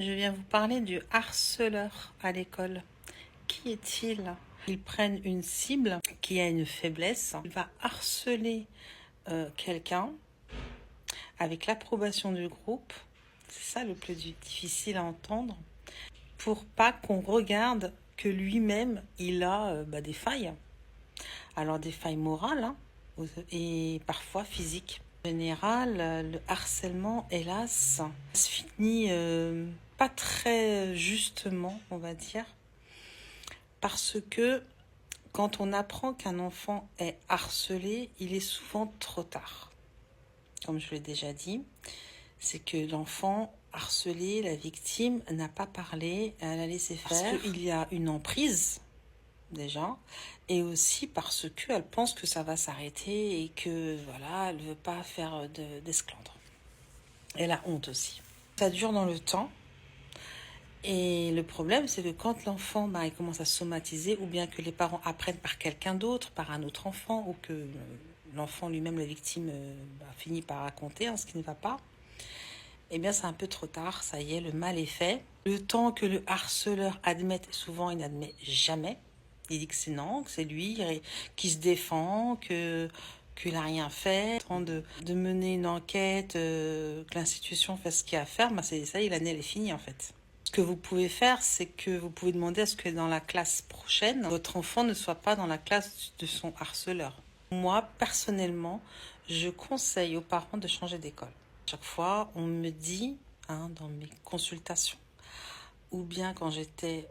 Je viens vous parler du harceleur à l'école. Qui est-il? Ils prennent une cible qui a une faiblesse. Il va harceler quelqu'un avec l'approbation du groupe. C'est ça le plus difficile à entendre. Pour pas qu'on regarde que lui-même, il a des failles. Alors des failles morales et parfois physiques. En général, le harcèlement, hélas, se finit pas très justement, on va dire, parce que quand on apprend qu'un enfant est harcelé, il est souvent trop tard. Comme je l'ai déjà dit, c'est que l'enfant harcelé, la victime, n'a pas parlé, elle a laissé faire. Parce qu'il y a une emprise, déjà, et aussi parce qu'elle pense que ça va s'arrêter et que, voilà, elle ne veut pas faire d'esclandre. Elle a honte aussi. Ça dure dans le temps. Et le problème, c'est que quand l'enfant il commence à somatiser, ou bien que les parents apprennent par quelqu'un d'autre, par un autre enfant, ou que l'enfant lui-même, la victime, finit par raconter ce qui ne va pas, eh bien c'est un peu trop tard, ça y est, le mal est fait. Le temps que le harceleur admette, souvent il n'admet jamais, il dit que c'est non, que c'est lui qui se défend, qu'il n'a rien fait, en train de mener une enquête, que l'institution fait ce qu'il y a à faire, c'est ça, l'année elle est finie en fait. Ce que vous pouvez faire, c'est que vous pouvez demander à ce que dans la classe prochaine, votre enfant ne soit pas dans la classe de son harceleur. Moi, personnellement, je conseille aux parents de changer d'école. Chaque fois, on me dit, dans mes consultations, ou bien quand j'étais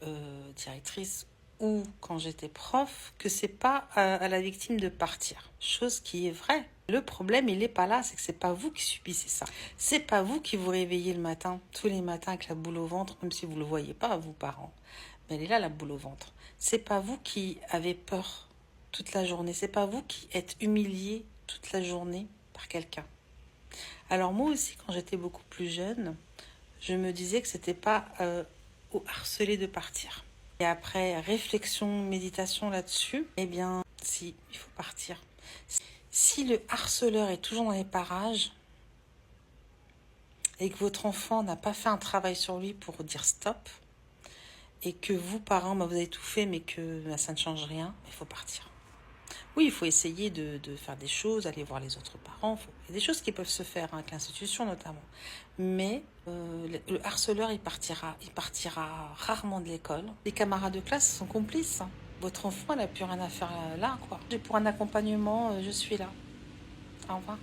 directrice, ou quand j'étais prof, que c'est pas à la victime de partir. Chose qui est vraie. Le problème, il n'est pas là, c'est que c'est pas vous qui subissez ça. C'est pas vous qui vous réveillez le matin, tous les matins avec la boule au ventre, même si vous le voyez pas, vous parents. Mais elle est là, la boule au ventre. C'est pas vous qui avez peur toute la journée. C'est pas vous qui êtes humilié toute la journée par quelqu'un. Alors moi aussi, quand j'étais beaucoup plus jeune, je me disais que c'était pas au harcelé de partir. Et après réflexion, méditation là-dessus, eh bien, si, il faut partir. Si le harceleur est toujours dans les parages et que votre enfant n'a pas fait un travail sur lui pour dire stop, et que vous, parents, vous avez tout fait, mais que ça ne change rien, il faut partir. Oui, il faut essayer de faire des choses, aller voir les autres parents. Il y a des choses qui peuvent se faire avec l'institution notamment. Mais le harceleur, il partira rarement de l'école. Les camarades de classe sont complices. Votre enfant, elle n'a plus rien à faire là, quoi. Et pour un accompagnement, je suis là. Au revoir.